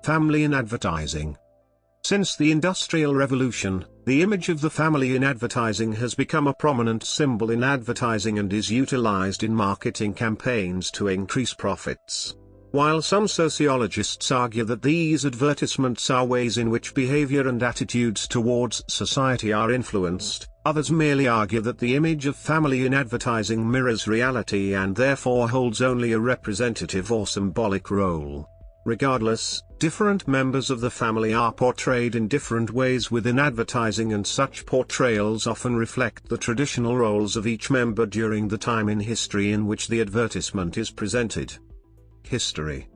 Family in advertising. Since the Industrial Revolution, the image of the family in advertising has become a prominent symbol in advertising and is utilized in marketing campaigns to increase profits. While some sociologists argue that these advertisements are ways in which behavior and attitudes towards society are influenced, others merely argue that the image of family in advertising mirrors reality and therefore holds only a representative or symbolic role. Regardless, different members of the family are portrayed in different ways within advertising, and such portrayals often reflect the traditional roles of each member during the time in history in which the advertisement is presented. History.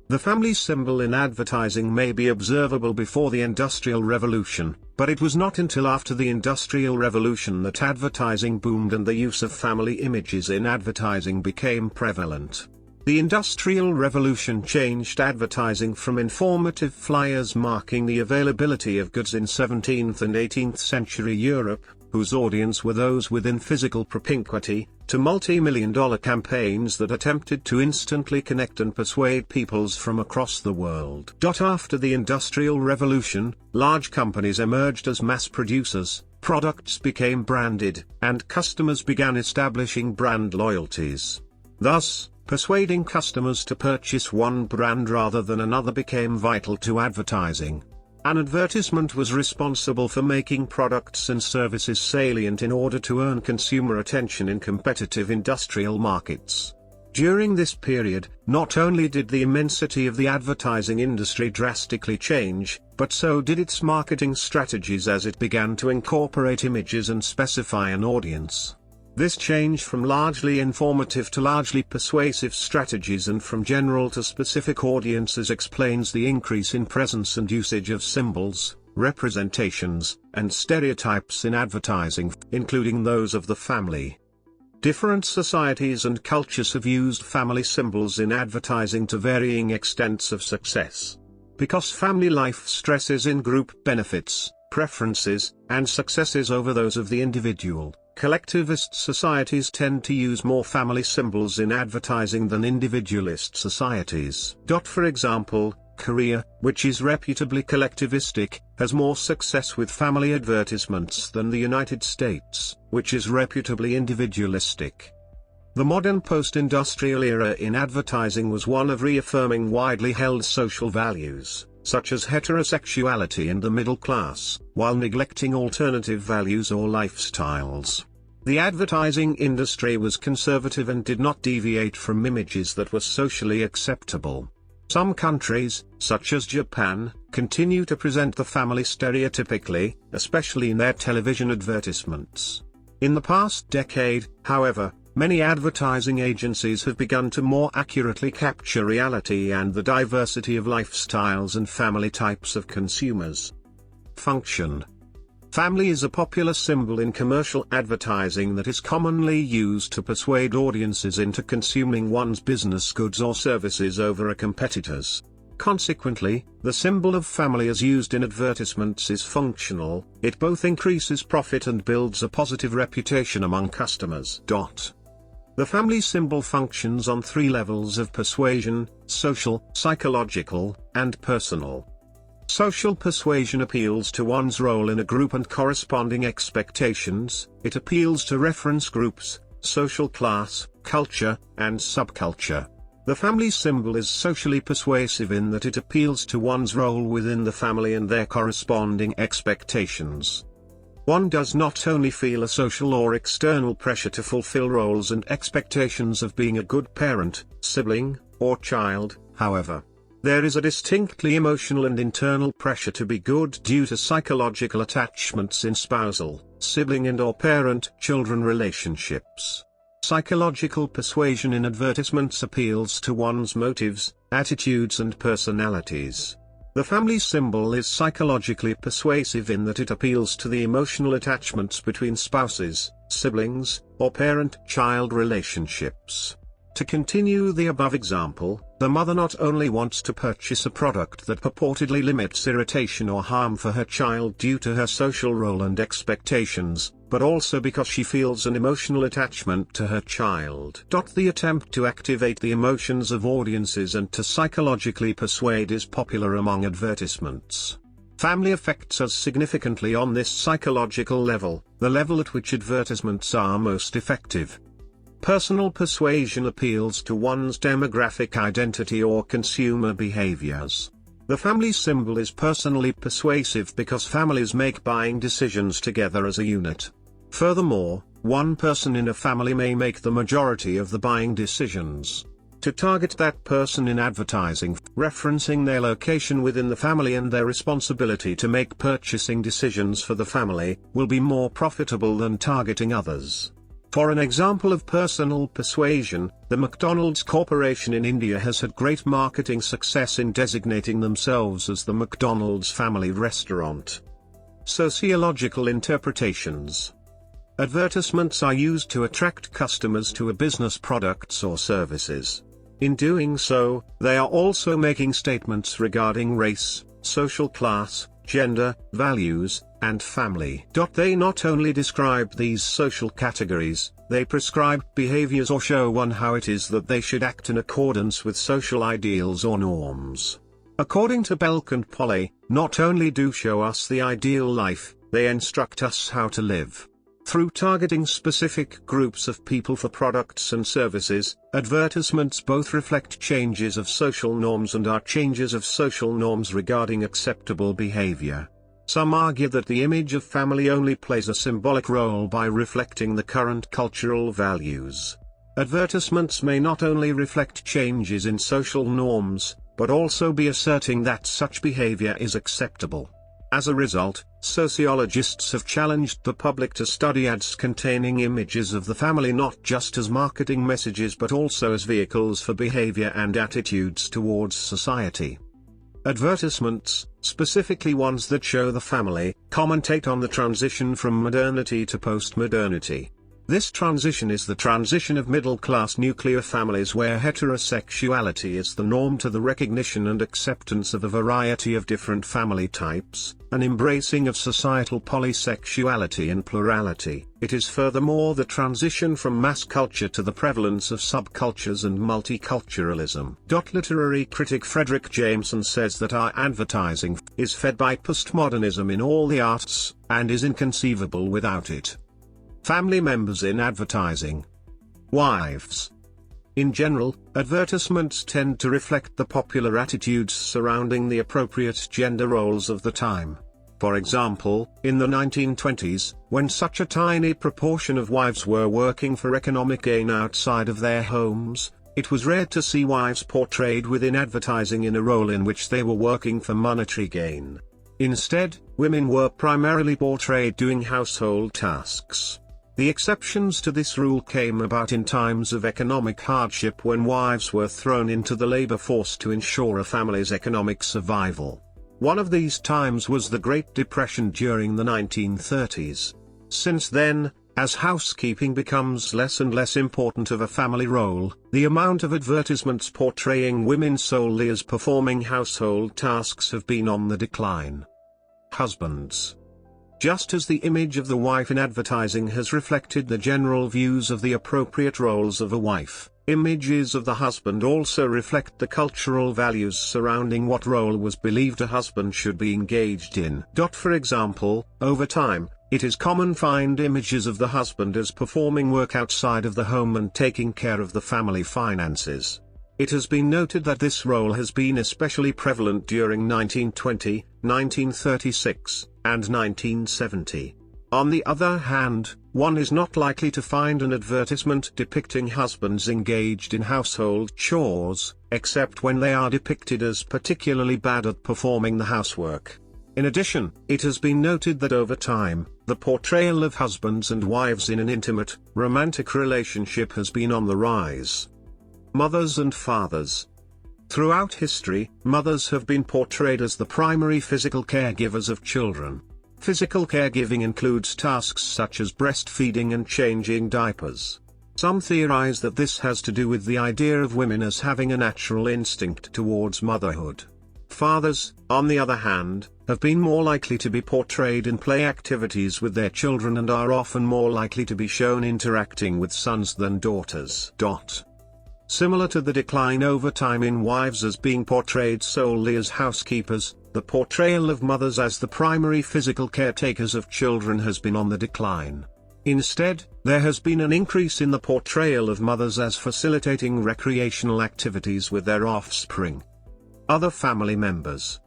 The family symbol in advertising may be observable before the Industrial Revolution, but it was not until after the Industrial Revolution that advertising boomed and the use of family images in advertising became prevalent. The Industrial Revolution changed advertising from informative flyers marking the availability of goods in 17th and 18th century Europe, whose audience were those within physical propinquity, to multi-million-dollar campaigns that attempted to instantly connect and persuade peoples from across the world. After the Industrial Revolution, large companies emerged as mass producers, products became branded, and customers began establishing brand loyalties. Thus, persuading customers to purchase one brand rather than another became vital to advertising. An advertisement was responsible for making products and services salient in order to earn consumer attention in competitive industrial markets. During this period, not only did the immensity of the advertising industry drastically change, but so did its marketing strategies as it began to incorporate images and specify an audience. This change from largely informative to largely persuasive strategies and from general to specific audiences explains the increase in presence and usage of symbols, representations, and stereotypes in advertising, including those of the family. Different societies and cultures have used family symbols in advertising to varying extents of success. Because family life stresses in group benefits, preferences, and successes over those of the individual, collectivist societies tend to use more family symbols in advertising than individualist societies. For example, Korea, which is reputably collectivistic, has more success with family advertisements than the United States, which is reputably individualistic. The modern post-industrial era in advertising was one of reaffirming widely held social values, such as heterosexuality and the middle class, while neglecting alternative values or lifestyles. The advertising industry was conservative and did not deviate from images that were socially acceptable. Some countries, such as Japan, continue to present the family stereotypically, especially in their television advertisements. In the past decade, however, many advertising agencies have begun to more accurately capture reality and the diversity of lifestyles and family types of consumers. Function. Family is a popular symbol in commercial advertising that is commonly used to persuade audiences into consuming one's business goods or services over a competitor's. Consequently, the symbol of family as used in advertisements is functional. It both increases profit and builds a positive reputation among customers. The family symbol functions on three levels of persuasion: social, psychological, and personal. Social persuasion appeals to one's role in a group and corresponding expectations. It appeals to reference groups, social class, culture, and subculture. The family symbol is socially persuasive in that it appeals to one's role within the family and their corresponding expectations. One does not only feel a social or external pressure to fulfill roles and expectations of being a good parent, sibling, or child, however. There is a distinctly emotional and internal pressure to be good due to psychological attachments in spousal, sibling and/or parent-children relationships. Psychological persuasion in advertisements appeals to one's motives, attitudes and personalities. The family symbol is psychologically persuasive in that it appeals to the emotional attachments between spouses, siblings, or parent-child relationships. To continue the above example, the mother not only wants to purchase a product that purportedly limits irritation or harm for her child due to her social role and expectations, but also because she feels an emotional attachment to her child. The attempt to activate the emotions of audiences and to psychologically persuade is popular among advertisements. Family affects us significantly on this psychological level, the level at which advertisements are most effective. Personal persuasion appeals to one's demographic identity or consumer behaviors. The family symbol is personally persuasive because families make buying decisions together as a unit. Furthermore, one person in a family may make the majority of the buying decisions. To target that person in advertising, referencing their location within the family and their responsibility to make purchasing decisions for the family, will be more profitable than targeting others. For an example of personal persuasion, the McDonald's Corporation in India has had great marketing success in designating themselves as the McDonald's family restaurant. Sociological interpretations. Advertisements are used to attract customers to a business products or services. In doing so, they are also making statements regarding race, social class, gender, values, and family. They not only describe these social categories, they prescribe behaviors or show one how it is that they should act in accordance with social ideals or norms. According to Belk and Polly, not only do show us the ideal life, they instruct us how to live. Through targeting specific groups of people for products and services, advertisements both reflect changes of social norms and are changes of social norms regarding acceptable behavior. Some argue that the image of family only plays a symbolic role by reflecting the current cultural values. Advertisements may not only reflect changes in social norms, but also be asserting that such behavior is acceptable. As a result, sociologists have challenged the public to study ads containing images of the family not just as marketing messages but also as vehicles for behavior and attitudes towards society. Advertisements, specifically ones that show the family, commentate on the transition from modernity to postmodernity. This transition is the transition of middle-class nuclear families where heterosexuality is the norm to the recognition and acceptance of a variety of different family types, an embracing of societal polysexuality and plurality. It is furthermore the transition from mass culture to the prevalence of subcultures and multiculturalism. Literary critic Frederick Jameson says that our advertising is fed by postmodernism in all the arts, and is inconceivable without it. Family members in advertising. Wives. In general, advertisements tend to reflect the popular attitudes surrounding the appropriate gender roles of the time. For example, in the 1920s, when such a tiny proportion of wives were working for economic gain outside of their homes, it was rare to see wives portrayed within advertising in a role in which they were working for monetary gain. Instead, women were primarily portrayed doing household tasks. The exceptions to this rule came about in times of economic hardship when wives were thrown into the labor force to ensure a family's economic survival. One of these times was the Great Depression during the 1930s. Since then, as housekeeping becomes less and less important of a family role, the amount of advertisements portraying women solely as performing household tasks have been on the decline. Husbands. Just as the image of the wife in advertising has reflected the general views of the appropriate roles of a wife, images of the husband also reflect the cultural values surrounding what role was believed a husband should be engaged in. For example, over time, it is common to find images of the husband as performing work outside of the home and taking care of the family finances. It has been noted that this role has been especially prevalent during 1920, 1936, and 1970. On the other hand, one is not likely to find an advertisement depicting husbands engaged in household chores, except when they are depicted as particularly bad at performing the housework. In addition, it has been noted that over time, the portrayal of husbands and wives in an intimate, romantic relationship has been on the rise. Mothers and fathers. Throughout history, mothers have been portrayed as the primary physical caregivers of children. Physical caregiving includes tasks such as breastfeeding and changing diapers. Some theorize that this has to do with the idea of women as having a natural instinct towards motherhood. Fathers, on the other hand, have been more likely to be portrayed in play activities with their children and are often more likely to be shown interacting with sons than daughters. Similar to the decline over time in wives as being portrayed solely as housekeepers, the portrayal of mothers as the primary physical caretakers of children has been on the decline. Instead, there has been an increase in the portrayal of mothers as facilitating recreational activities with their offspring. Other family members.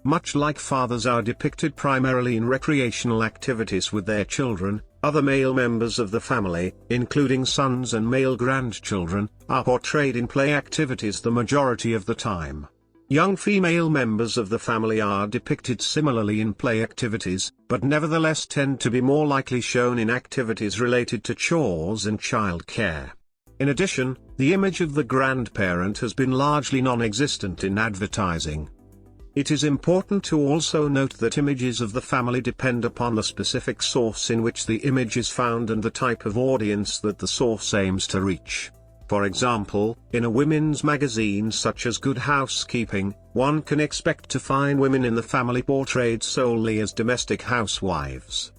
Much like fathers are depicted primarily in recreational activities with their children, other male members of the family, including sons and male grandchildren, are portrayed in play activities the majority of the time. Young female members of the family are depicted similarly in play activities, but nevertheless tend to be more likely shown in activities related to chores and child care. In addition, the image of the grandparent has been largely non-existent in advertising. It is important to also note that images of the family depend upon the specific source in which the image is found and the type of audience that the source aims to reach. For example, in a women's magazine such as Good Housekeeping, one can expect to find women in the family portrayed solely as domestic housewives.